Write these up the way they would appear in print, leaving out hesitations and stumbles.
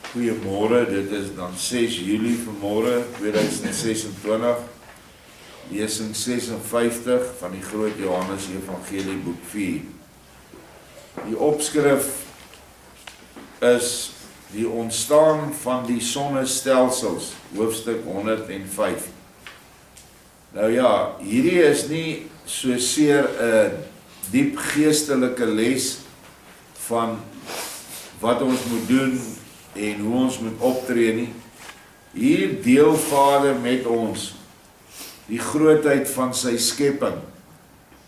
Goeiemôre, dit is dan 6 Julie vanmôre 2026, lesing 56 van die Groot Johannes Evangelie boek 4. Die opskrif is die ontstaan van die sonnestelsels, hoofstuk 105. Nou ja, hierdie is nie soseer 'n diep geestelike les van wat ons moet doen en hoe ons moet optree nie. Hier deel Vader met ons die grootheid van sy skepping.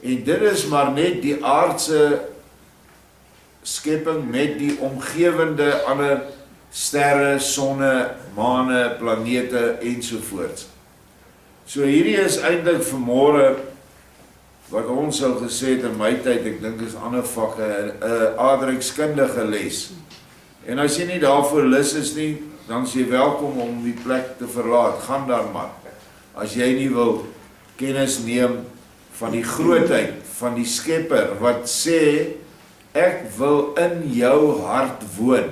En dit is maar net die aardse skepping met die omgewende ander sterre, sonne, maane, planete ensovoorts. So hierdie is eintlik vanmôre wat ons sou gesê het in my tyd, ek dink is ander vakke, 'n aardrykskundige les. En as jy nie daarvoor lus is nie, dan is jy welkom om die plek te verlaat. Gaan dan maar. As jy nie wil kennis neem van die grootheid van die Skepper wat sê, ek wil in jou hart woon.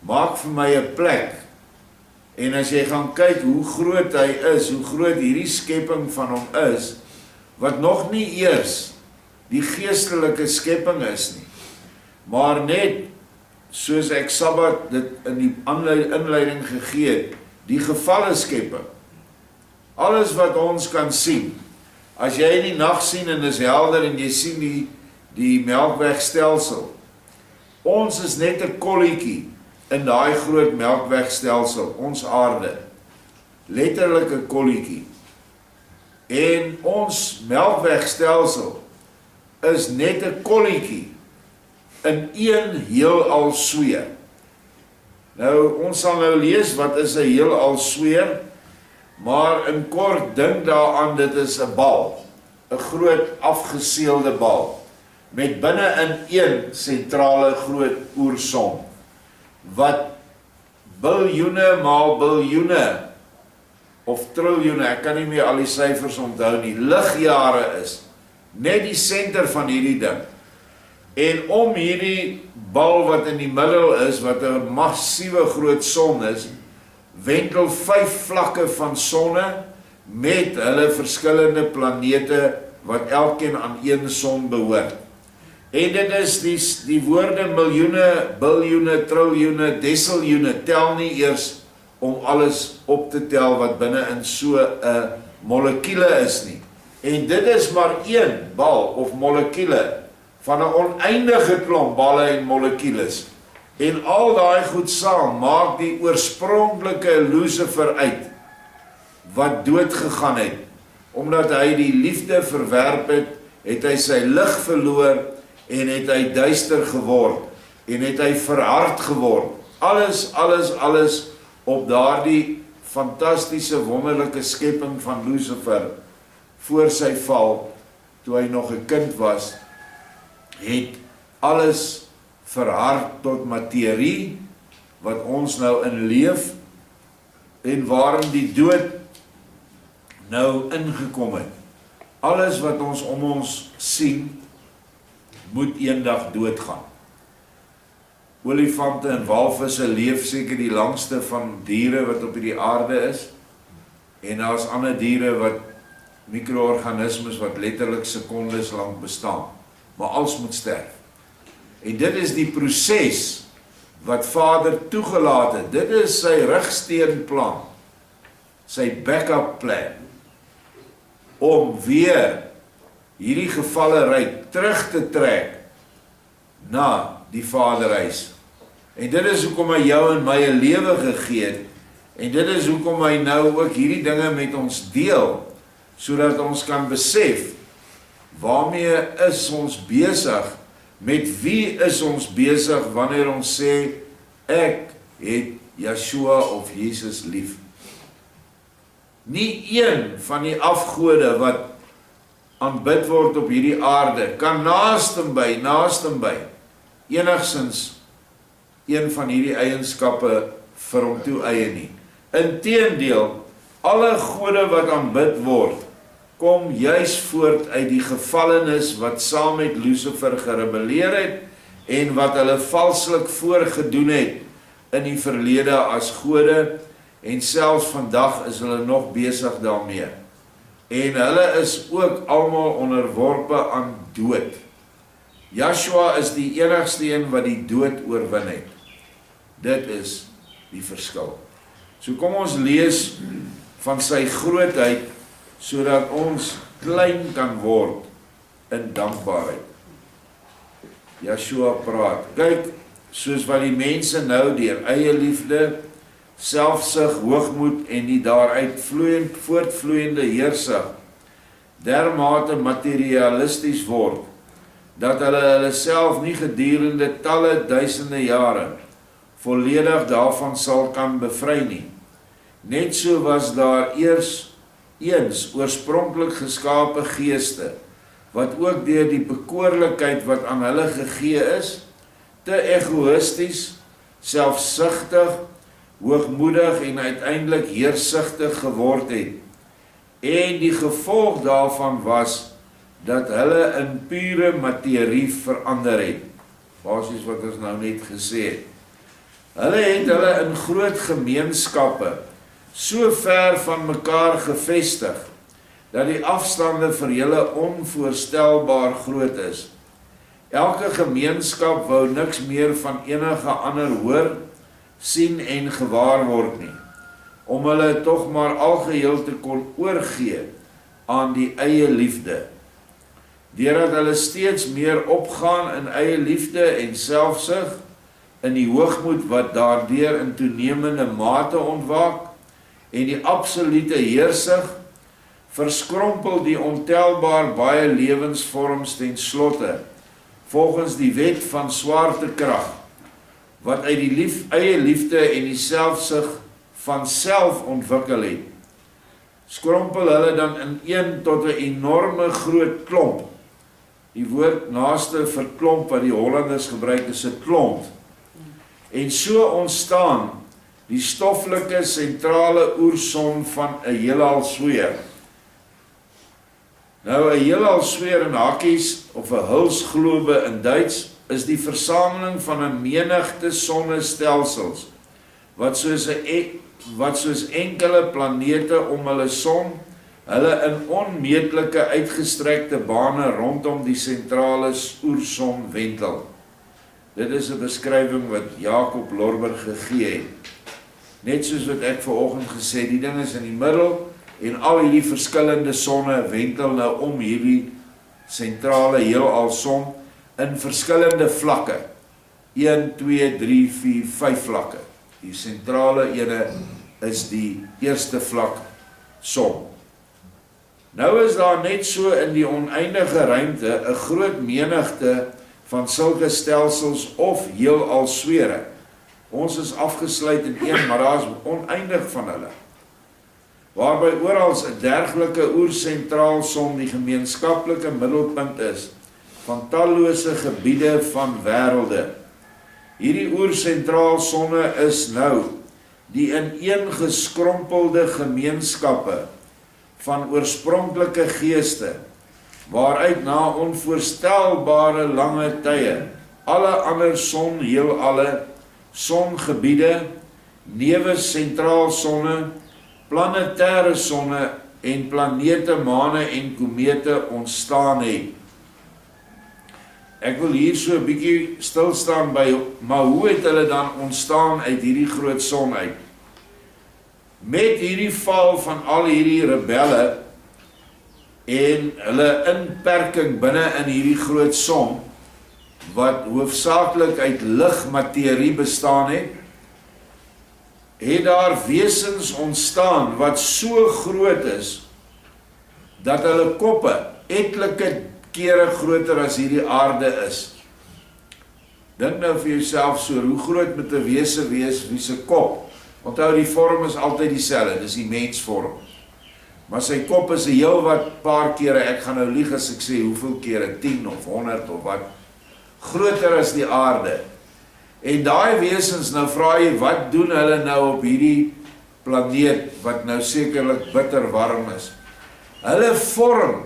Maak vir my 'n plek. En as jy gaan kyk hoe groot hy is, hoe groot hierdie skepping van hom is, wat nog nie eers die geestelike skepping is nie, maar net soos ek Sabbat dit in die inleiding gegee het, die gevalle skepping. Alles wat ons kan sien. As jy in die nag sien en is helder en jy sien die melkwegstelsel. Ons is net 'n kolletjie in daai groot melkwegstelsel, ons aarde. Letterlik 'n kolletjie. En ons melkwegstelsel is net 'n kolletjie in een heelal sweer. Nou, ons sal nou lees wat is 'n heelal sweer, maar in kort dink daaraan, dit is 'n bal, 'n groot afgeseelde bal, met binne in een sentrale groot oersom, wat biljoene maal biljoene, of triljoene, ek kan nie meer al die syfers onthou nie, ligjare is, net die senter van hierdie ding. En om hierdie bal wat in die middel is, wat 'n massiewe groot son is, wentel 5 vlakke van sonne met hulle verskillende planete wat elkeen aan een son behoort. En dit is die woorde miljoene, biljoene, triljoene, desiljoene, tel nie eers om alles op te tel wat binne in so 'n molekule is nie. En dit is maar een bal of molekule van 'n oneindige klomp balle en molekules. En al daai goed saam maak die oorspronklike Lucifer uit, wat dood gegaan het, omdat hy die liefde verwerp het, het hy sy lig verloor, en het hy duister geword, en het hy verhard geword. Alles op daardie fantastiese, wonderlike skepping van Lucifer, voor sy val, toe hy nog 'n kind was, het alles verhard tot materie, wat ons nou in leef, en waarin die dood nou ingekom het. Alles wat ons om ons sien, moet eendag doodgaan. Olifante en walvisse leef seker die langste van diere wat op die aarde is, en daar is ander diere wat mikroorganismes wat letterlik sekondes lank bestaan, maar alles moet sterf. En dit is die proses wat Vader toegelaat het. Dit is sy rigsteenplan, sy backup plan, om weer hierdie gevalleryk terug te trek na die Vaderhuis. En dit is hoekom hy jou en my 'n lewe gegee het, en dit is hoekom hy nou ook hierdie dinge met ons deel, sodat ons kan besef, waarmee is ons besig, met wie is ons besig, wanneer ons sê, ek het Yeshua of Jesus lief. Nie een van die afgode wat aanbid word op hierdie aarde, kan naaste by, enigsins een van hierdie eienskappe vir hom toe eie nie. Inteendeel, alle gode wat aanbid word, kom juis voort uit die gevallenis wat saam met Lucifer gerebelleer het, en wat hulle valslik voorgedoen het, in die verlede as gode, en selfs vandag is hulle nog besig daarmee. En hulle is ook almal onderworpe aan dood. Joshua is die enigste een wat die dood oorwin het. Dit is die verskil. So kom ons lees van sy grootheid, sodat ons klein kan word in dankbaarheid. Joshua praat, kyk, soos wat die mense nou deur eie liefde, selfsug, hoogmoed en die daaruit voortvloeiende heersig, dermate materialisties word, dat hulle self nie gedurende talle duisende jare volledig daarvan sal kan bevry nie. Net so was daar eens oorspronklik geskape geeste, wat ook deur die bekoorlikheid wat aan hulle gegee is, te egoïsties, selfsugtig, hoogmoedig en uiteindelik heersugtig geword het. En die gevolg daarvan was, dat hulle in pure materie verander het. Basies wat ons nou net gesê het. Hulle het hulle in groot gemeenskappe so ver van mekaar gevestig, dat die afstande vir julle onvoorstelbaar groot is. Elke gemeenskap wou niks meer van enige ander hoor, sien en gewaar word nie, om hulle tog maar algeheel te kon oorgee aan die eie liefde. Deurdat hulle steeds meer opgaan in eie liefde en selfsug, in die hoogmoed wat daardeur in toenemende mate ontwaak, en die absolute heersig, verskrompel die ontelbaar baie lewensvorms ten slotte, volgens die wet van swaartekrag, wat uit die eie liefde en die selfsug van self ontwikkel het. Skrompel hulle dan in een tot 'n enorme groot klomp. Die woord naaste vir klomp wat die Hollanders gebruik is 'n klomp. En so ontstaan die stoffelike sentrale oerson van 'n heelal sweer. Nou 'n heelal sweer in hakkies of 'n hulsglobe in Duits is die versameling van 'n menigte sonnestelsels wat soos enkele planete om hulle son, hulle in onmeetlike uitgestrekte bane rondom die sentrale oerson wentel. Dit is 'n beskrywing wat Jacob Lorber gegee het. Net soos wat ek vanoggend gesê, die ding is in die middel en al hierdie verskillende sonne wentel nou om hierdie sentrale heelal son in verskillende vlakke. 1, 2, 3, 4, 5 vlakke. Die sentrale ene is die eerste vlak son. Nou is daar net so in die oneindige ruimte 'n groot menigte van sulke stelsels of heelal swere. Ons is afgesluit in een, maar daar is oneindig van hulle. Waarby oral 'n dergelike oersentraal son die gemeenskaplike middelpunt is van tallose gebiede van wêrelde. Hierdie oersentraal sonne is nou die ineengeskrompelde gemeenskappe van oorspronklike geeste, waaruit na onvoorstelbare lange tye alle ander sonheelalle, songebiede, newe sentraal sonne, planetêre sonne en planete, maane en komete ontstaan het. Ek wil hier so 'n bietjie stil staan by, maar hoe het hulle dan ontstaan uit hierdie groot son uit? Met hierdie val van al hierdie rebelle en hulle inperking binne in hierdie groot son, wat hoofsaaklik uit ligmaterie bestaan het daar wesens ontstaan wat so groot is, dat hulle koppe etlike kere groter as hierdie aarde is. Dink nou vir jouself so, hoe groot moet 'n wese wees wie se kop? Onthou, die vorm is altyd dieselfde, dis die mensvorm. Maar sy kop is 'n heel wat paar kere, ek gaan nou lieg as ek sê hoeveel kere, 10 of 100 of wat, groter as die aarde. En daai wesens, nou vra jy, wat doen hulle nou op hierdie planeet, wat nou sekerlik bitter warm is? Hulle vorm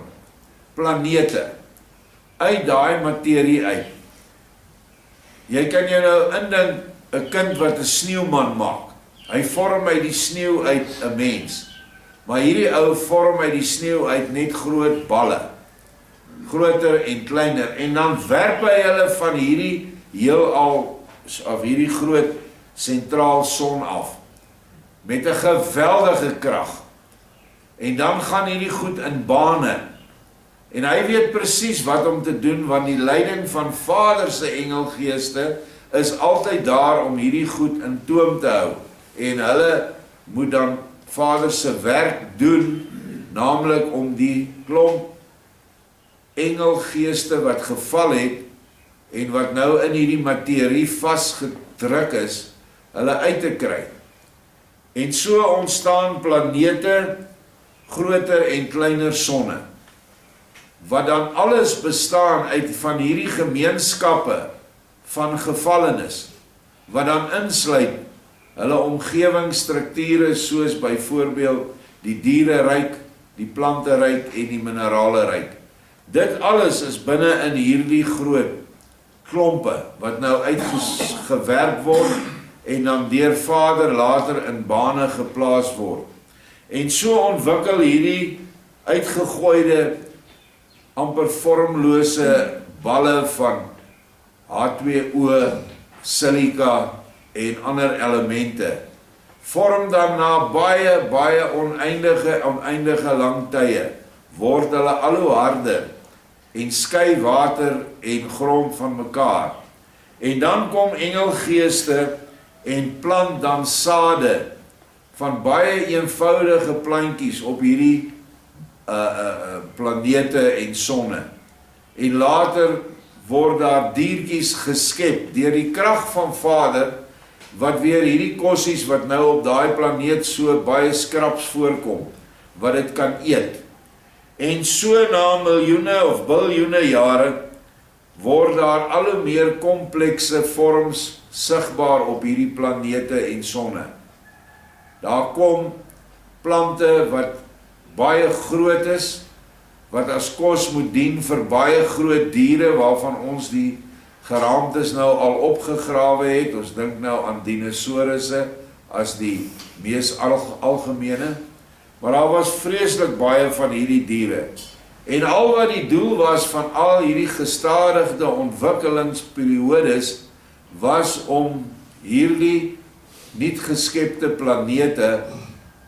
planete uit daai materie uit. Jy kan jou nou indink, 'n kind wat 'n sneeuman maak. Hy vorm uit die sneeu uit 'n mens. Maar hierdie ou vorm uit die sneeu uit net groot balle. Groter en kleiner. En dan werp hy hulle van hierdie heelal, of hierdie groot sentraal son af. Met 'n geweldige krag. En dan gaan hierdie goed in bane. En hy weet presies wat om te doen, want die leiding van Vader se engelgeeste is altyd daar om hierdie goed in toom te hou. En hulle moet dan Vader se werk doen, naamlik om die klomp engelgeeste wat geval het en wat nou in hierdie materie vasgedruk is, hulle uit te kry. En so ontstaan planete, groter en kleiner sonne, wat dan alles bestaan uit van hierdie gemeenskappe van gevallenes, wat dan insluit hulle omgewingsstrukture soos byvoorbeeld die diereryk, die planteryk en die mineraleryk. Dit alles is binne in hierdie groot klompe wat nou uitgewerk word en dan deur Vader later in bane geplaas word. En so ontwikkel hierdie uitgegooide amper vormlose balle van H2O, silika en ander elemente vorm dan na baie oneindige lang tye word hulle al hoe harder en skei water en grond van mekaar. En dan kom engelgeeste en plant dan sade van baie eenvoudige plantjies op hierdie planete en sonne. En later word daar diertjies geskep deur die krag van Vader, wat weer hierdie kossies wat nou op daai planeet so baie skraps voorkom, wat dit kan eet. En so na miljoene of biljoene jare word daar al hoe meer komplekse vorms sigbaar op hierdie planete en sonne. Daar kom plante wat baie groot is, wat as kos moet dien vir baie groot diere, waarvan ons die geraamtes nou al opgegrawe het. Ons dink nou aan dinosourusse as die mees algemene, maar daar was vreeslik baie van hierdie diere. En al wat die doel was van al hierdie gestadigde ontwikkelingsperiodes, was om hierdie niet geskepte planete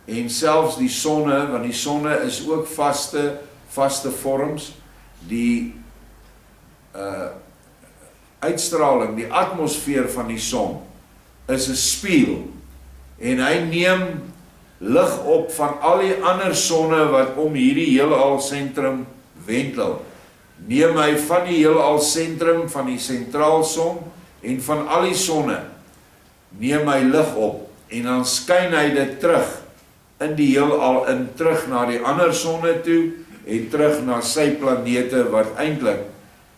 en selfs die sonne, want die sonne is ook vaste vorms, die uitstraling, die atmosfeer van die son is 'n spieël en hy neem lig op van al die ander sonne wat om hierdie heelal sentrum wentel. Neem hy van die heelal sentrum van die sentraalson en van al die sonne neem hy lig op en dan skyn hy dit terug in die heelal in, terug na die ander sonne toe en terug na sy planete wat eintlik,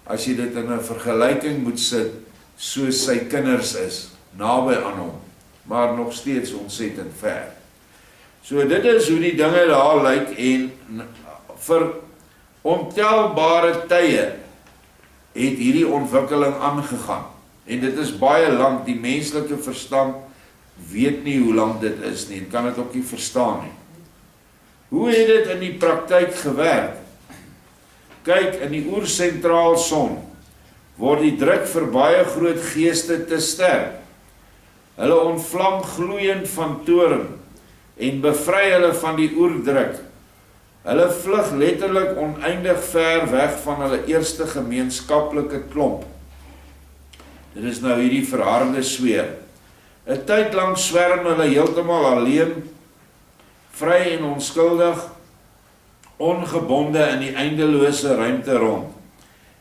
as jy dit in 'n vergelyking moet sit, soos sy kinders is, naby aan hom, maar nog steeds ontsettend ver. So dit is hoe die dinge daar lyk en vir ontelbare tye het hierdie ontwikkeling aangegaan. En dit is baie lank, die menslike verstand weet nie hoe lank dit is nie, en kan dit ook nie verstaan nie. Hoe het dit in die praktyk gewerk? Kyk, in die oersentraalson word die druk vir baie groot geeste te sterk. Hulle ontvlam gloeiend van toorn en bevry hulle van die oerdruk. Hulle vlug letterlik oneindig ver weg van hulle eerste gemeenskaplike klomp. Dit is nou hierdie verharde sweer. 'n Tyd lang swerm hulle heeltemal alleen, vry en onskuldig, ongebonde in die eindelose ruimte rond,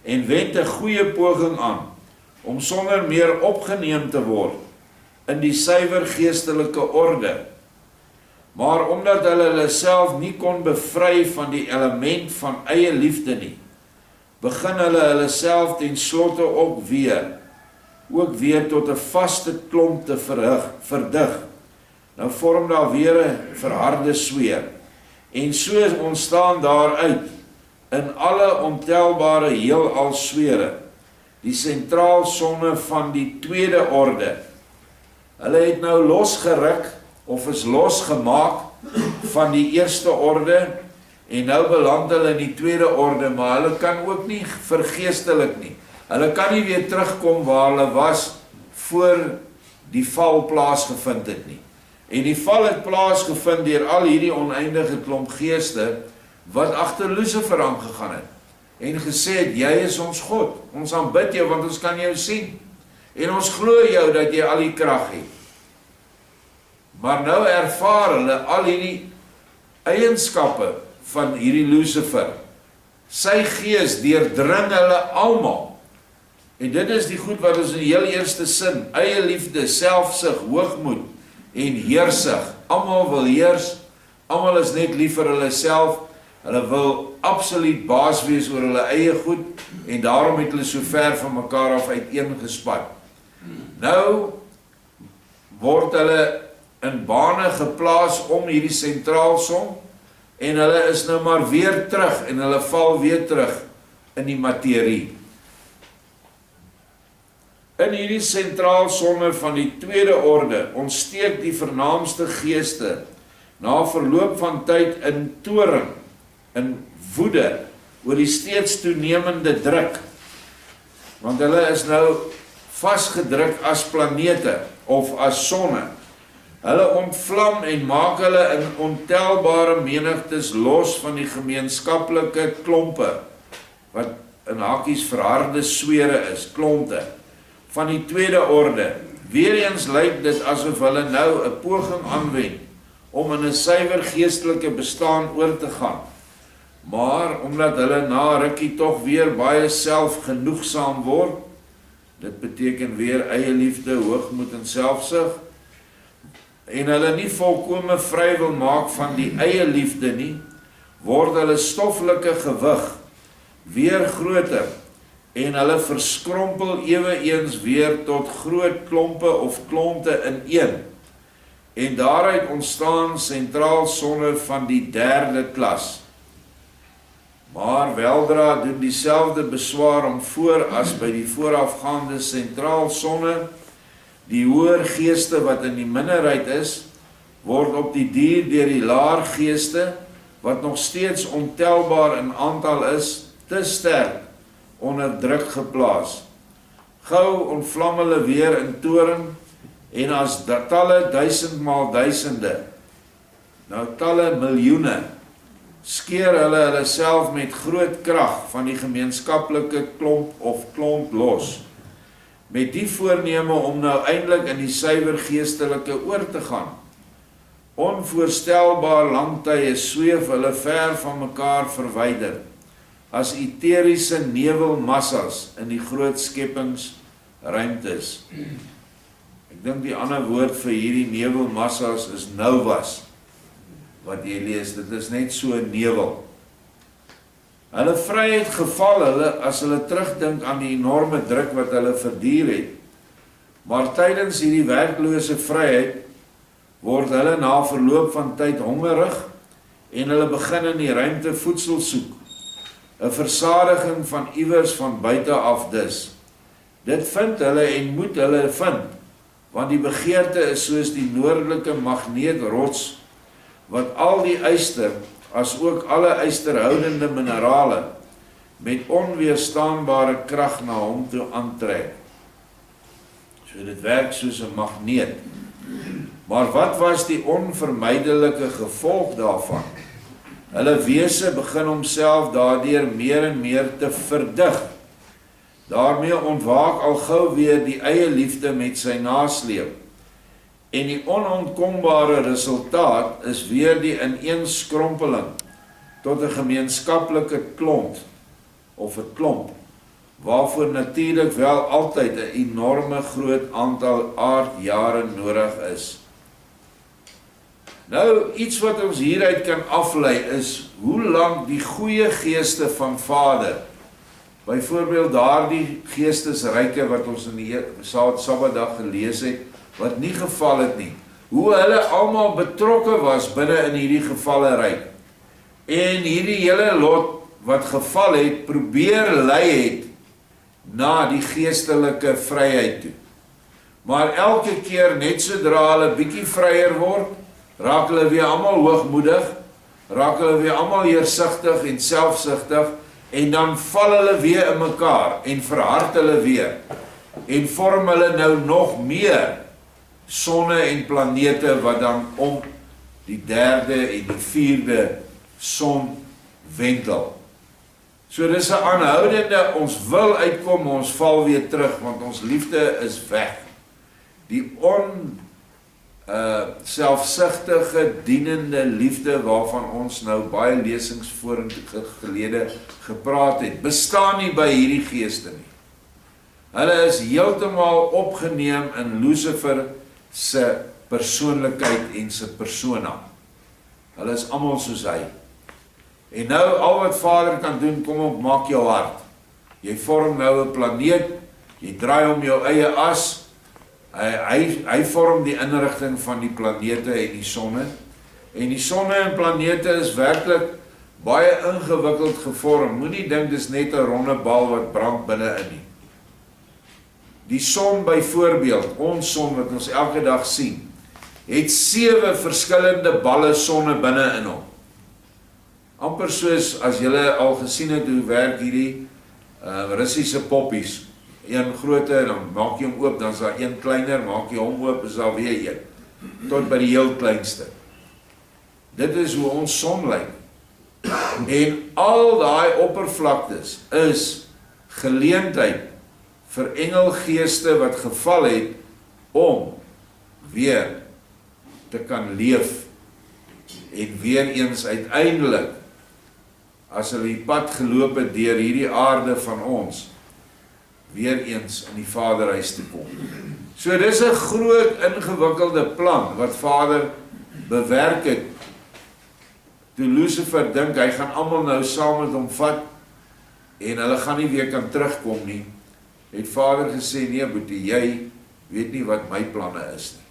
en wend 'n goeie poging aan om sonder meer opgeneem te word in die suiwer geestelike orde. Maar omdat hulle self nie kon bevry van die element van eie liefde nie, begin hulle self ten slotte ook weer tot 'n vaste klomp te verdig. Nou vorm daar weer 'n verharde sweer. En so ontstaan daaruit in alle ontelbare heelal swere die sentraalsonne van die tweede orde, Hulle het nou losgeruk, of is losgemaak van die eerste orde, en nou beland hulle in die tweede orde, maar hulle kan ook nie vergeestelik nie. Hulle kan nie weer terugkom waar hulle was, voor die val plaasgevind het nie. En die val het plaasgevind deur al hierdie oneindige klomp geeste, wat agter Lucifer aangegaan het, en gesê het, jy is ons God, ons aanbid jou, want ons kan jou sien, en ons glo jou dat jy al die krag het. Maar nou ervaar hulle al hierdie eienskappe van hierdie Lucifer. Sy gees deurdring hulle almal. En dit is die goed wat ons in die heel eerste sin, eie liefde, selfsug, hoogmoed en heersig. Almal wil heers, almal is net lief vir hulle self, hulle wil absoluut baas wees oor hulle eie goed, en daarom het hulle so ver van mekaar af uiteengespan. Nou word hulle in bane geplaas om hierdie sentraalson, en hulle is nou maar weer terug, en hulle val weer terug in die materie. In hierdie sentraalsonne van die tweede orde ontsteek die vernaamste geeste na verloop van tyd in toorn, in woede, oor die steeds toenemende druk, want hulle is nou vasgedruk as planete, of as sonne. Hulle ontvlam en maak hulle in ontelbare menigtes los van die gemeenskaplike klompe, wat in hakies verharde swere is, klonte, van die tweede orde. Weereens lyk dit asof hulle nou 'n poging aanwend, om in 'n suiwer geestelike bestaan oor te gaan. Maar, omdat hulle na rukkie tog weer baie selfgenoegsaam word, dit beteken weer eie liefde, hoogmoed en selfsug, en hulle nie volkome vry wil maak van die eie liefde nie, word hulle stoffelike gewig weer groter, en hulle verskrompel eweens weer tot groot klompe of klonte ineen, en daaruit ontstaan sentraalsonne van die derde klas. Maar weldra doen dieselfde beswaar om voor as by die voorafgaande sentraalsonne. Die hoër geeste wat in die minderheid is, word op die duur deur die laer geeste, wat nog steeds ontelbaar in aantal is, te sterk onder druk geplaas. Gou ontvlam hulle weer in toorn, en as talle duisendmaal duisende, nou talle miljoene, skeer hulle self met groot krag van die gemeenskaplike klomp of klont los, met die voorneme om nou eintlik in die suiwer geestelike oor te gaan. Onvoorstelbaar lang tye sweef hulle ver van mekaar verwyder, as eteriese nevelmassas in die groot skepingsruimtes. Ek dink die ander woord vir hierdie nevelmassas is novas, wat jy lees, dit is net so 'n nevel. Hulle vryheid geval hulle as hulle terugdink aan die enorme druk wat hulle verduur het. Maar tydens hierdie werklose vryheid word hulle na verloop van tyd hongerig, en hulle begin in die ruimte voedsel soek. 'n Versadiging van iewers van buite af dus. Dit vind hulle en moet hulle vind, want die begeerte is soos die noordelike magneetrots, wat al die yster, as ook alle ysterhoudende minerale, met onweerstaanbare krag na hom toe aantrek. So dit werk soos 'n magneet. Maar wat was die onvermydelike gevolg daarvan? Hulle wese begin homself daardeur meer en meer te verdig. Daarmee ontwaak al gou weer die eie liefde met sy nasleep. En die ononkombare resultaat is weer die ineenskrompeling tot 'n gemeenskaplike klont of 'n klomp, waarvoor natuurlik wel altyd 'n enorme groot aantal aardjare nodig is. Nou, iets wat ons hieruit kan aflei is, hoe lank die goeie geeste van Vader, byvoorbeeld daardie geestesryke wat ons in die Sabbatdag gelees het, wat nie geval het nie, hoe hulle almal betrokke was binne in hierdie gevalle ryk, en hierdie hele lot wat geval het, probeer lei het na die geestelike vryheid toe. Maar elke keer net sodra hulle bietjie vryer word, raak hulle weer almal hoogmoedig, raak hulle weer almal heersigtig en selfsugtig, en dan val hulle weer in mekaar, en verhard hulle weer, en vorm hulle nou nog meer sonne en planete, wat dan om die derde en die vierde son wendel. So dis 'n aanhoudende, ons wil uitkom, ons val weer terug, want ons liefde is weg. Die selfsugtige, dienende liefde, waarvan ons nou baie lesings gelede gepraat het, bestaan nie by hierdie geeste nie. Hulle is heeltemal opgeneem in Lucifer se persoonlikheid en se persona. Hulle is almal soos hy. En nou, al wat Vader kan doen, kom op, maak jou hart. Jy vorm nou 'n planeet, jy draai om jou eie as, hy vorm die inrigting van die planete en die sonne. En die sonne en planete is werklik baie ingewikkeld gevorm. Moenie dink dis net 'n ronde bal wat brand binne-in nie. Die son byvoorbeeld, ons son wat ons elke dag sien, het 7 verskillende balle sonne binne-in hom. Amper soos, as julle al gesien het hoe werk hierdie Russiese poppies. Een groter, dan maak jy hom oop, dan is daar een kleiner, maak jy hom oop, is daar weer een. Tot by die heel kleinste. Dit is hoe ons son lyk. En al daai oppervlaktes is geleentheid vir engelgeeste wat geval het, om weer te kan leef, en weer eens uiteindelik, as hulle die pad geloop het deur hierdie aarde van ons, weer eens in die Vaderhuis te kom. So dis 'n groot ingewikkelde plan wat Vader bewerk het. Toe Lucifer dink hy gaan almal nou saam met hom vat en hulle gaan nie weer kan terugkom nie, het Vader gesê, nee boetie, jy weet nie wat my planne is nie.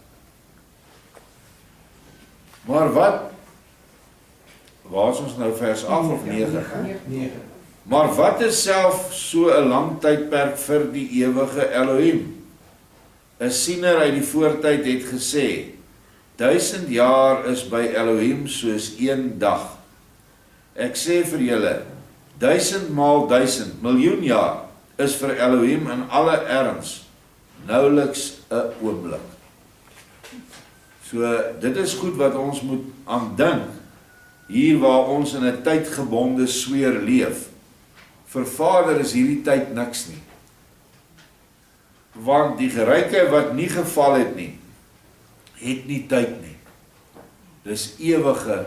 Maar waar is ons nou, vers 8 of 9? 9. Maar wat is self so 'n lang tydperk vir die ewige Elohim? 'n siener uit die voortyd het gesê, 1000 jaar is by Elohim soos een dag. Ek sê vir julle, 1000 maal 1000, miljoen jaar, is vir Elohim in alle erns nauweliks 'n oomblik. So, dit is goed wat ons moet aan dink, hier waar ons in 'n tydgebonde sweer leef. Vir Vader is hierdie tyd niks nie. Want die geryke wat nie geval het nie, het nie tyd nie. Dis ewige,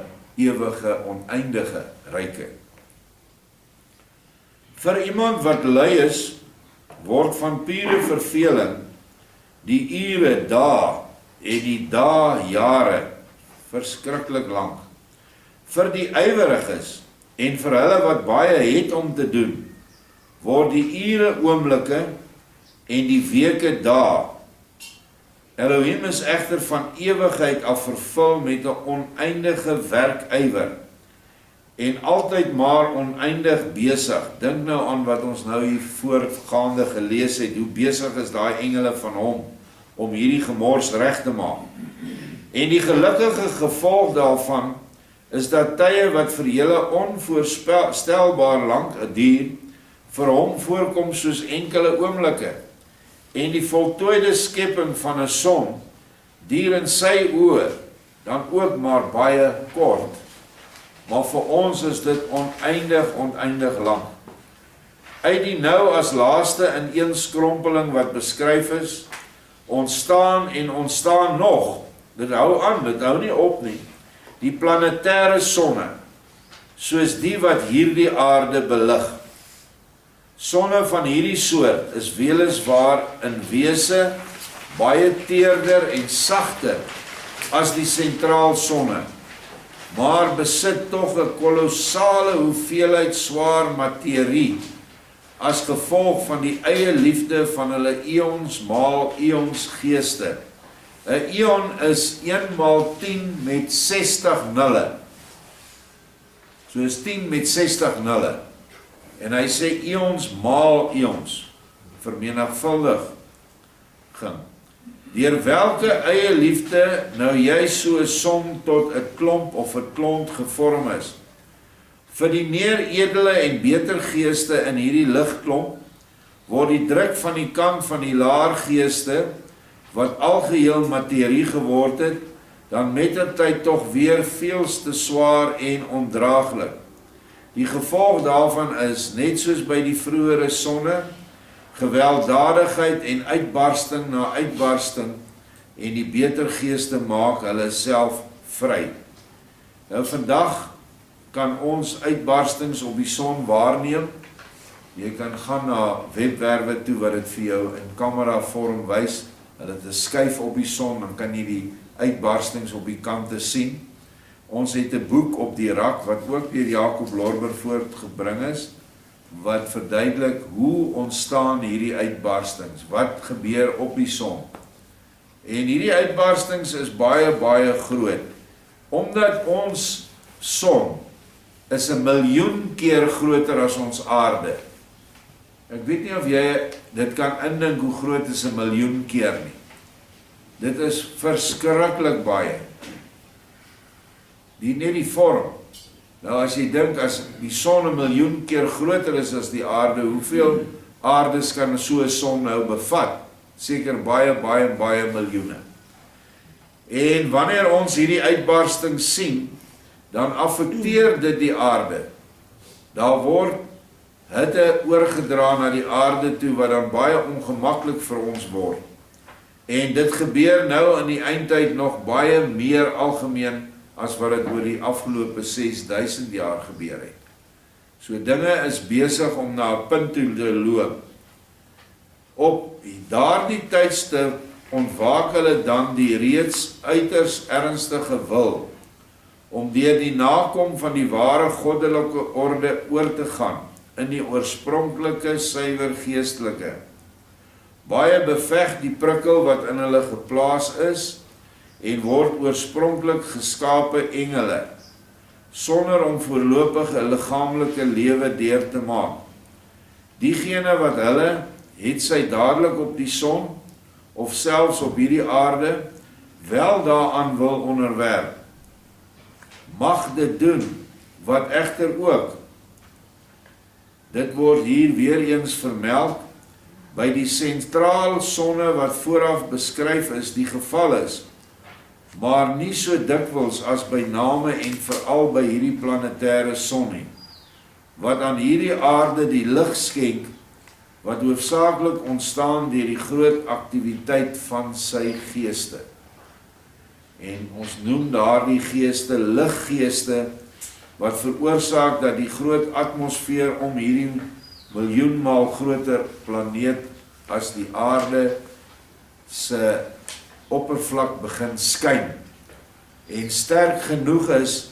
oneindige ryke. Vir iemand wat lui is, word van pure verveling die ure, dae en die dae, jare, verskriklik lank. Vir die ywer-iges en vir hulle wat baie het om te doen, word die ure oomblikke en die weke dae. Elohim is egter van ewigheid af vervul met 'n oneindige werkywer en altyd maar oneindig besig. Dink nou aan wat ons nou hier voorgaande gelees het, hoe besig is daai engele van hom om hierdie gemors reg te maak. En die gelukkige gevolg daarvan is dat tye wat vir julle onvoorstelbaar lank duur, vir hom voorkom soos enkele oomblikke. En die voltooide skepping van 'n son, duur in sy oë, dan ook maar baie kort. Maar vir ons is dit oneindig lank. Uit die nou as laaste ineenskrompeling wat beskryf is, ontstaan en ontstaan nog, dit hou aan, dit hou nie op nie, die planetêre sonne, soos die wat hierdie aarde belig. Sonne van hierdie soort is weliswaar in wese baie teerder en sagter as die sentraalsonne, maar besit tog 'n kolossale hoeveelheid swaar materie as gevolg van die eie liefde van hulle eons maal eons geeste. 'n eon is 1 maal 10 met 60 nulle. So is 10 met 60 nulle. En hy sê eons maal eons, vermenigvuldiging. deur welke eie liefde nou jy so 'n som tot 'n klomp of 'n klont gevorm is. Vir die meer edele en beter geeste in hierdie ligklomp word die druk van die kant van die laer geeste, wat algeheel materie geword het, dan mettertyd tog weer veels te swaar en ondraaglik. Die gevolg daarvan is, net soos by die vroegere sonne, gewelddadigheid en uitbarsting na uitbarsting, en die beter geeste maak hulle self vry. Nou vandag kan ons uitbarstings op die son waarneem. Jy kan gaan na webwerwe toe wat dit vir jou in kamera vorm wys. Hulle het 'n skuif op die son, dan kan jy die uitbarstings op die kante sien. Ons het 'n boek op die rak wat ook deur Jacob Lorber voortgebring is, wat verduidelik hoe ontstaan hierdie uitbarstings, wat gebeur op die son. En hierdie uitbarstings is baie, baie groot, omdat ons son is 1 miljoen keer groter as ons aarde. Ek weet nie of jy dit kan indink hoe groot is 1 miljoen keer nie. Dit is verskriklik baie. Net die vorm. Nou as jy dink, as die son 1 miljoen keer groter is as die aarde, hoeveel aardes kan so 'n son nou bevat? Seker baie, baie, baie miljoene. En wanneer ons hierdie uitbarsting sien, dan affekteer dit die aarde. Daar word hitte oorgedra na die aarde toe, wat dan baie ongemaklik vir ons word. En dit gebeur nou in die eindtyd nog baie meer algemeen as wat dit oor die afgelope 6000 jaar gebeur het. So dinge is besig om na 'n punt toe te loop. Op daardie tydstip ontwaak hulle dan die reeds uiters ernstige wil om deur die nakom van die ware goddelike orde oor te gaan in die oorspronklike suiwer geestelike. Baie beveg die prikkel wat in hulle geplaas is en word oorspronklik geskape engele, sonder om voorlopig 'n liggaamlike lewe deur te maak. Diegene wat hulle, het sy dadelik op die son, of selfs op hierdie aarde, wel daaraan wil onderwerp, mag dit doen, wat egter ook, dit word hier weer eens vermeld, by die sentraal sonne wat vooraf beskryf is, die geval is, maar nie so dikwels as by name en veral by hierdie planetêre son nie, wat aan hierdie aarde die lig skenk, wat hoofsaaklik ontstaan deur die groot aktiwiteit van sy geeste. En ons noem daardie geeste liggeeste, wat veroorsaak dat die groot atmosfeer om hierdie miljoenmaal groter planeet as die aarde se oppervlak begin skyn, en sterk genoeg is,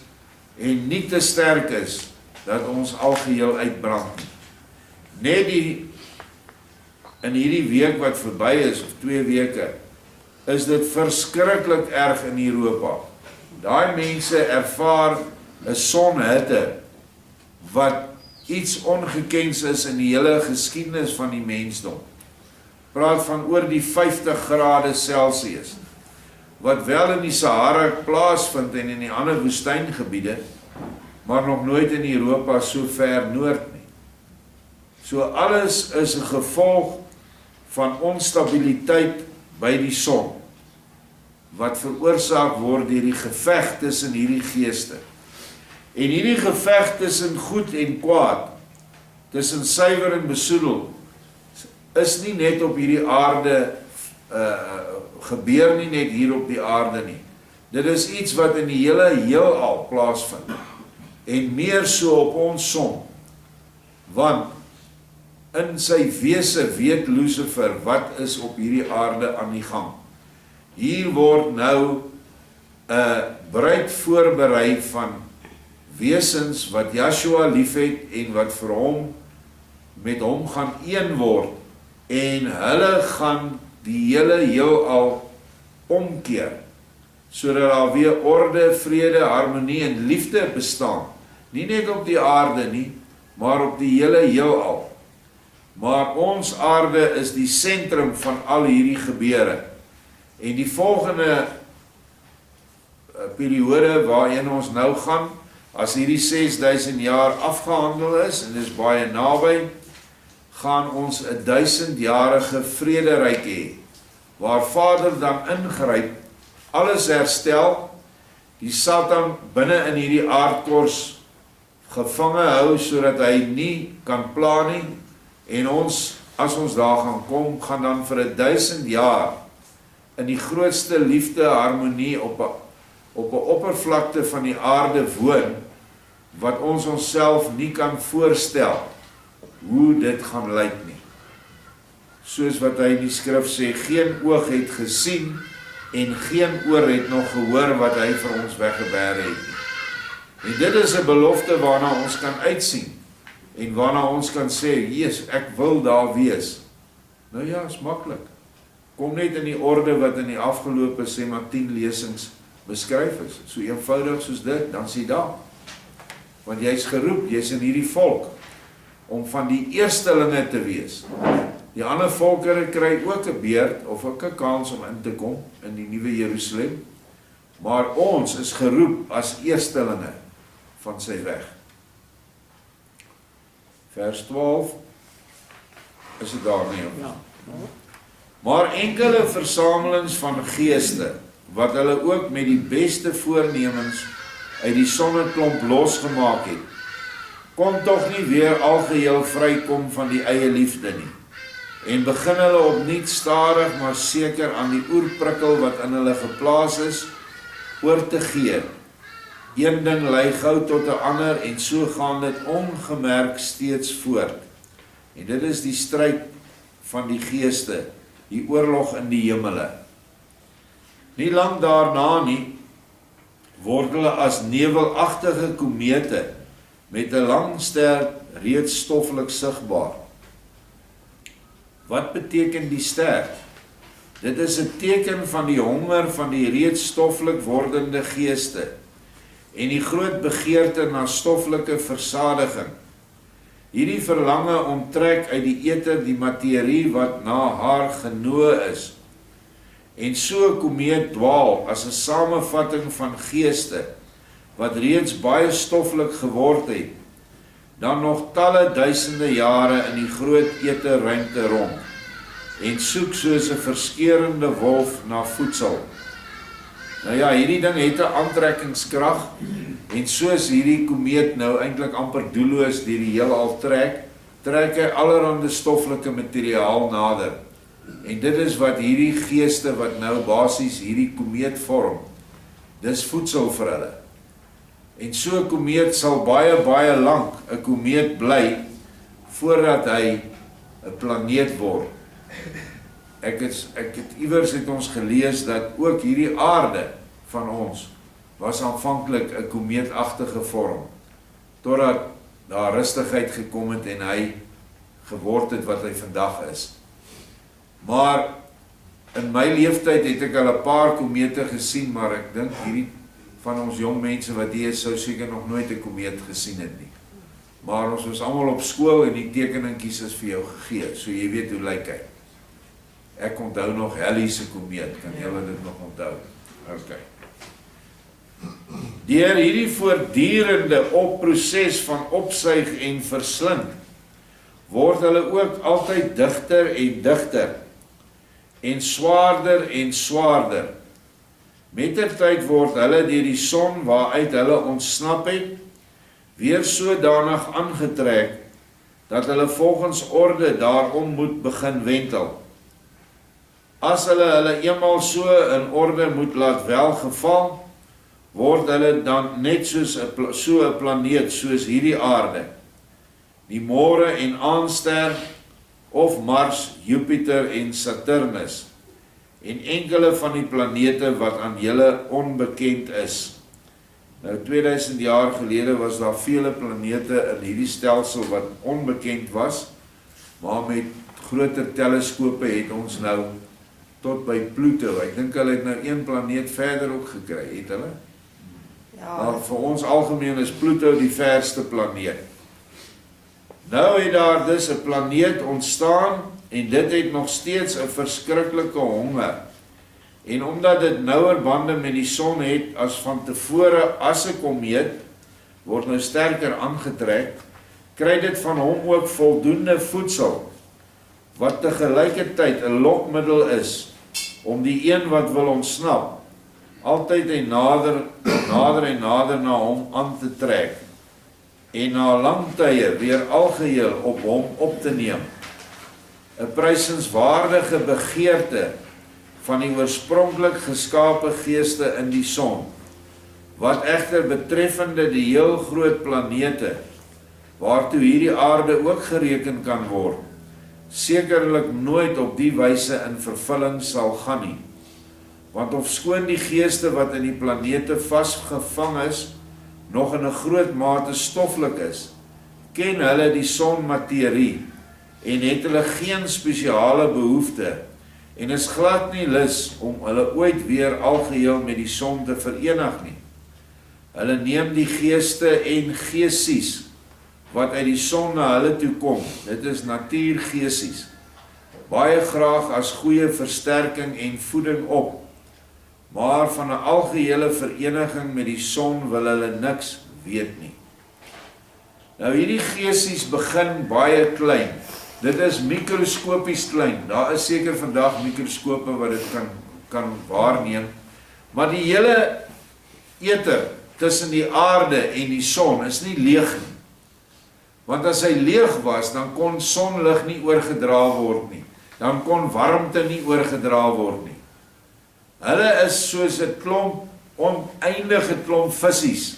en nie te sterk is, dat ons algeheel uitbrand. Net in hierdie week wat verby is, of 2 weke, is dit verskriklik erg in Europa. Daai mense ervaar 'n sonhitte, wat iets ongekends is in die hele geskiedenis van die mensdom. Praat van oor die 50 grade Celsius, wat wel in die Sahara plaasvind en in die ander woestyngebiede, maar nog nooit in Europa so ver noord nie. So alles is 'n gevolg van onstabiliteit by die son, wat veroorsaak word deur die geveg tussen hierdie geeste. En hierdie geveg tussen goed en kwaad, tussen suiwer en besoedel, is nie net op hierdie aarde, gebeur nie net hier op die aarde nie. Dit is iets wat in die hele heelal plaasvind, en meer so op ons son, want in sy wese weet Lucifer wat is op hierdie aarde aan die gang. Hier word nou 'n bruid voorberei van wesens wat Joshua liefhet en wat vir hom met hom gaan een word, en hulle gaan die hele heelal omkeer, sodat daar weer orde, vrede, harmonie en liefde bestaan, nie net op die aarde nie, maar op die hele heelal. Maar ons aarde is die sentrum van al hierdie gebeure, En die volgende periode waarin ons nou gaan, as hierdie 6000 jaar afgehandel is, en dis baie naby, gaan ons 'n 1000-jarige vrederyk hê, waar Vader dan ingryp, alles herstel, die Satan binne in hierdie aardkors gevange hou, sodat hy nie kan pla nie, en ons, as ons daar gaan kom, gaan dan vir 1000 jaar in die grootste liefde, harmonie op 'n oppervlakte van die aarde woon, wat ons onsself nie kan voorstel, hoe dit gaan lyk nie. Soos wat hy in die skrif sê, geen oog het gesien, en geen oor het nog gehoor wat hy vir ons weggebere het nie. En dit is 'n belofte waarna ons kan uitsien, en waarna ons kan sê, Jesus, ek wil daar wees. Nou ja, is maklik. Kom net in die orde wat in die afgelope, sê maar 10 lesings beskryf is. So eenvoudig soos dit, dan sê daar. Want jy is geroep, jy is in hierdie volk, om van die eerstelinge te wees. Die ander volkere kry ook 'n beurt, of ook 'n kans om in te kom, in die nuwe Jerusalem, maar ons is geroep as eerstelinge van sy weg. Vers 12, is dit daar nie? Ja. Maar enkele versamelings van geeste, wat hulle ook met die beste voornemens uit die sonneklomp losgemaak het, kon tog nie weer algeheel vrykom van die eie liefde nie, en begin hulle opnuut stadig, maar seker aan die oerprikkel wat in hulle geplaas is, oor te gee. Een ding lei gou tot 'n ander, en so gaan dit ongemerk steeds voort. En dit is die stryd van die geeste, die oorlog in die hemele. Nie lang daarna nie, word hulle as nevelagtige komete met 'n lang ster reeds stoffelik sigbaar. Wat beteken die ster? Dit is 'n teken van die honger van die reeds stoffelik wordende geeste en die groot begeerte na stoffelike versadiging. Hierdie verlange onttrek uit die eter die materie wat na haar genooi is. En so 'n komeet dwaal as 'n samevatting van geeste wat reeds baie stoffelik geword het, dan nog talle duisende jare in die groot eterruimte rond en soek soos 'n verskeurende wolf na voedsel. Nou ja, hierdie ding het 'n aantrekkingskrag, en soos hierdie komeet nou eintlik amper doelloos deur die heelal trek hy allerhande stoffelike materiaal nader. En dit is wat hierdie geeste wat nou basies hierdie komeet vorm, dis voedsel vir hulle. En so 'n komeet sal baie lank 'n komeet bly voordat hy 'n planeet word. Ek het iewers het ons gelees dat ook hierdie aarde van ons was aanvanklik 'n komeetagtige vorm, totdat daar rustigheid gekom het en hy geword het wat hy vandag is. Maar in my leeftyd het ek al 'n paar komete gesien, maar ek dink hierdie van ons jong mense wat hier is, sou seker nog nooit 'n komeet gesien het nie. Maar ons was almal op skool en die tekeningkies is vir jou gegee, so jy weet hoe lyk hy. Ek onthou nog Halley se komeet, kan julle dit nog onthou? OK. Deur hierdie voortdurende proses van opsuig en verslind, word hulle ook altyd digter en digter, en swaarder. Mettertyd word hulle deur die son waaruit hulle ontsnap het, weer sodanig aangetrek, dat hulle volgens orde daarom moet begin wentel. As hulle eenmaal so in orde moet laat welgeval, word hulle dan net soos 'n planeet soos hierdie aarde, die môre en aandster, of Mars, Jupiter en Saturnus, en enkele van die planete wat aan julle onbekend is. Nou 2000 jaar gelede was daar vele planete in hierdie stelsel wat onbekend was, maar met groter teleskope het ons nou tot by Pluto. Ek dink hulle het nou een planeet verder ook gekry, het hulle? Ja. Maar vir ons algemeen is Pluto die verste planeet. Nou het daar dus 'n planeet ontstaan, en dit het nog steeds 'n verskriklike honger, en omdat dit nouer bande met die son het as van tevore as 'n komeet, word nou sterker aangetrek, kry dit van hom ook voldoende voedsel, wat tegelijkertyd 'n lokmiddel is, om die een wat wil ontsnap, altyd en nader en nader na hom aan te trek, en na lang tye weer algeheel op hom op te neem. 'n prysenswaardige begeerte van die oorspronklik geskape geeste in die son, wat egter betreffende die heel groot planete, waartoe hierdie aarde ook gereken kan word, sekerlik nooit op die wyse in vervulling sal gaan nie. Want ofskoon die geeste wat in die planete vasgevang is, nog in 'n groot mate stoffelik is, ken hulle die sonmaterie en het hulle geen spesiale behoefte en is glad nie lus om hulle ooit weer algeheel met die son te verenig nie. Hulle neem die geeste en geesies wat uit die son na hulle toe kom, dit is natuurgeesies, baie graag as goeie versterking en voeding op, maar van 'n algehele vereniging met die son wil hulle niks weet nie. Nou hierdie geesies begin baie klein, dit is mikroskopies klein, daar is seker vandag mikroskope wat dit kan waarneem, maar die hele eter tussen die aarde en die son is nie leeg nie. Want as hy leeg was, dan kon sonlig nie oorgedra word nie. Dan kon warmte nie oorgedra word nie. Hulle is soos 'n klomp, oneindige klomp vissies,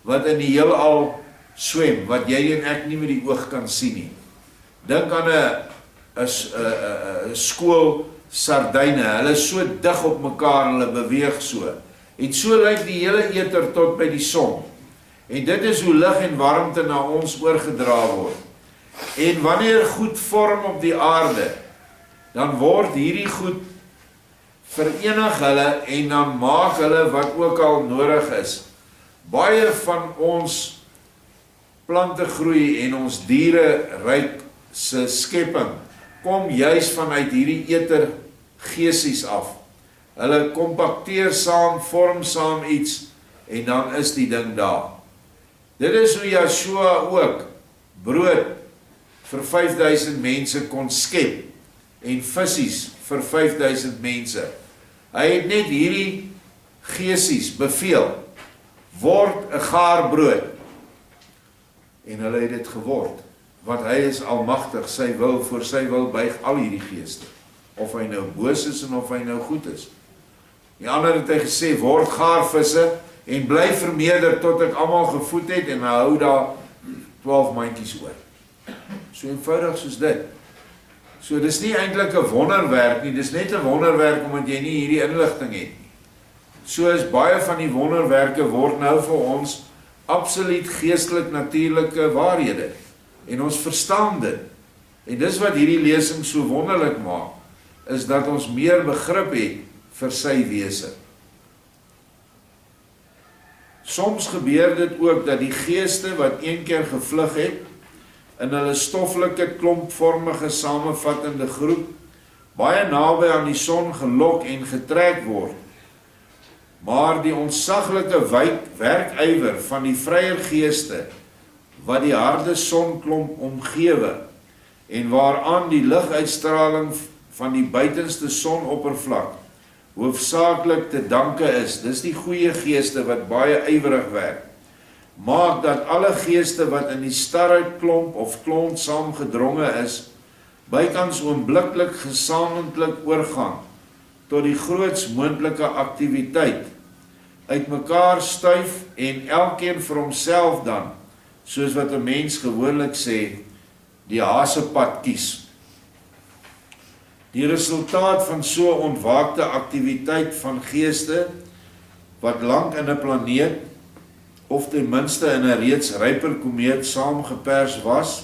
wat in die heelal swem, wat jy en ek nie met die oog kan sien nie. Dink aan 'n skool sardyne, hulle is so dig op mekaar, hulle beweeg so. En so lyk die hele eter tot by die son. En dit is hoe lig en warmte na ons oorgedra word. En wanneer goed vorm op die aarde, dan word hierdie goed verenig hulle en dan maak hulle wat ook al nodig is. Baie van ons plante groei en ons diere ryk se skepping kom juis vanuit hierdie eter geesies af. Hulle kompakteer saam, vorm saam iets en dan is die ding daar. Dit is hoe Yeshua ook brood vir 5000 mense kon skep en vissies vir 5000 mense. Hy het net hierdie geesies beveel, word 'n gaar brood. En hulle het dit geword, want hy is almagtig, voor sy wil buig al hierdie geeste, of hy nou boos is en of hy nou goed is. Die ander het hy gesê, word gaarvisse en bly vermeerder tot ek almal gevoed het en hou daar 12 mandjies oor. So eenvoudig soos dit. So dis nie eintlik 'n wonderwerk nie, dis net 'n wonderwerk omdat jy nie hierdie inligting het nie. So is baie van die wonderwerke word nou vir ons absoluut geestelik natuurlike waarhede. En ons verstaan dit. En dis wat hierdie lesing so wonderlik maak, is dat ons meer begrip het vir sy wese. Soms gebeur dit ook dat die geeste wat een keer gevlug het, in hulle stoffelike klompvormige samevattende groep, baie naby aan die son gelok en getrek word. Maar die ontsaglike werkywer van die vryer geeste, wat die harde sonklomp omgewe, en waaraan die liguitstraling van die buitenste sonoppervlak hoofsaaklik te danke is, dis die goeie geeste wat baie ywerig werk, maak dat alle geeste wat in die starre klomp of klont saamgedronge is, bykans oombliklik gesamentlik oorgaan tot die grootst moontlike aktiwiteit, uit mekaar stuif en elkeen vir homself dan, soos wat 'n mens gewoonlik sê, die hasepad kies. Die resultaat van so ontwaakte aktiwiteit van geeste, wat lank in 'n planeet, of ten minste in 'n reeds ryper komeet saamgepers was,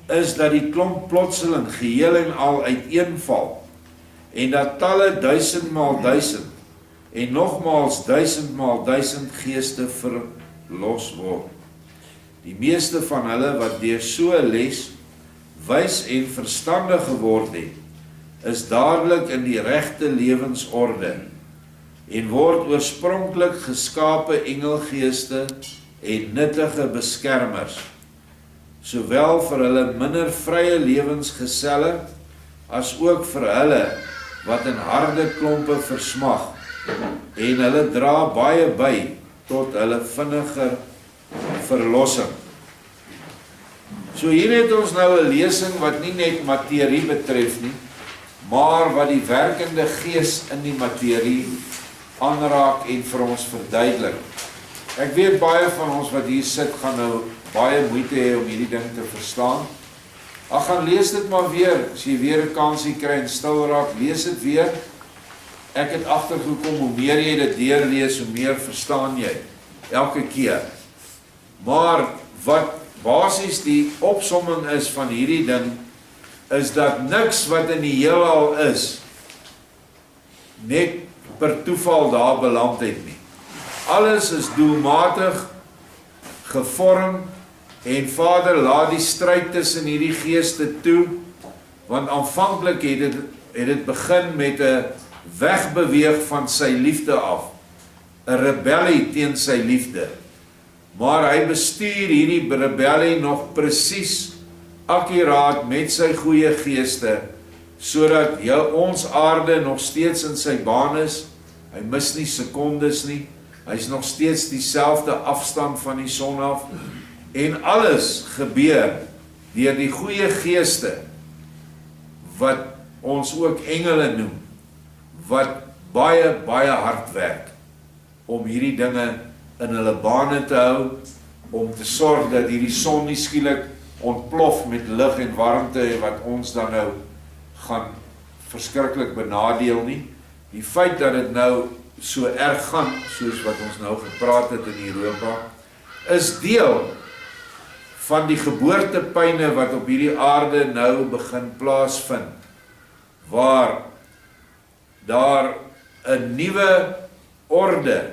is dat die klomp plotseling geheel en al uiteenval, en dat talle 1000 maal 1000, en nogmaals 1000 maal 1000 geeste verlos word. Die meeste van hulle wat deur so 'n les wys en verstandig geword het, is dadelik in die regte lewensorde en word oorspronklik geskape engelgeeste en nuttige beskermers, sowel vir hulle minder vrye lewensgeselle, as ook vir hulle wat in harde klompe versmag, en hulle dra baie by tot hulle vinniger verlossing. So hier het ons nou 'n lesing wat nie net materie betref nie, maar wat die werkende gees in die materie aanraak en vir ons verduidelik. Ek weet baie van ons wat hier sit gaan nou baie moeite hê om hierdie ding te verstaan. Ag, gaan lees dit maar weer, as jy weer 'n kansie kry en stil raak, lees dit weer. Ek het agtergekom, hoe meer jy dit deurlees, hoe meer verstaan jy, elke keer. Maar wat basies die opsomming is van hierdie ding, is dat niks wat in die heelal is, net per toeval daar beland het nie. Alles is doelmatig gevorm, en Vader laat die stryd tussen hierdie geeste toe, want aanvanklik het dit begin met 'n wegbeweeg van sy liefde af, 'n rebellie teen sy liefde. Maar hy bestuur hierdie rebellie nog presies akkuraat met sy goeie geeste, sodat ons aarde nog steeds in sy baan is. Hy mis nie sekondes nie, hy is nog steeds dieselfde afstand van die son af, en alles gebeur deur die goeie geeste, wat ons ook engele noem, wat baie, baie hard werk, om hierdie dinge in hulle bane te hou, om te sorg dat hierdie son nie skielik ontplof met lig en warmte, wat ons dan nou gaan verskriklik benadeel nie. Die feit dat dit nou so erg gaan, soos wat ons nou gepraat het in Europa, is deel van die geboortepyne wat op hierdie aarde nou begin plaasvind, waar daar 'n nuwe orde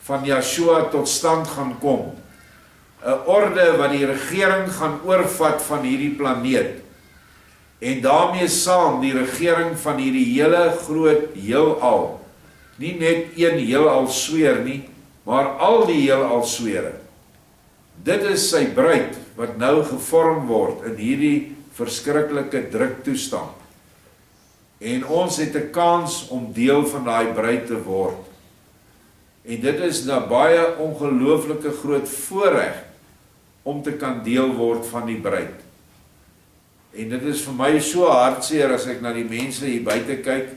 van Yeshua tot stand gaan kom. 'n Orde wat die regering gaan oorvat van hierdie planeet, en daarmee saam die regering van hierdie hele groot heelal, nie net een heelal sweer nie, maar al die heelal swere. Dit is sy bruid wat nou gevorm word in hierdie verskriklike druktoestand. En ons het 'n kans om deel van daai bruid te word. En dit is 'n baie ongelooflike groot voorreg om te kan deel word van die bruid. En dit is vir my so hartseer as ek na die mense hier buite kyk,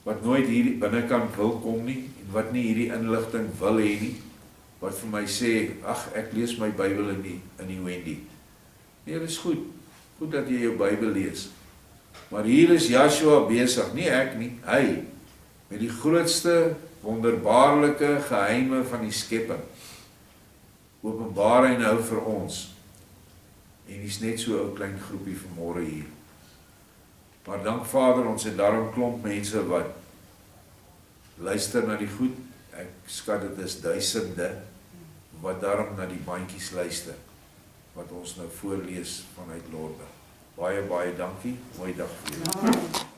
wat nooit hier binnekant wil kom nie, en wat nie hierdie inligting wil hê nie, wat vir my sê, ag, ek lees my Bybel in die Wendy. Nee, dit is goed dat jy jou Bybel lees. Maar hier is Yeshua besig, nie ek nie, hy, met die grootste, wonderbaarlike geheime van die skepping. Openbaar hy nou vir ons. En hy's net so 'n klein groepie vanmôre hier. Maar dank Vader, ons het daarom klomp mense wat luister na die goed. Ek skat dit is duisende wat daarom na die bandjies luister, wat ons nou voorlees vanuit Lorde. Baie, baie dankie. Mooi dag vir julle.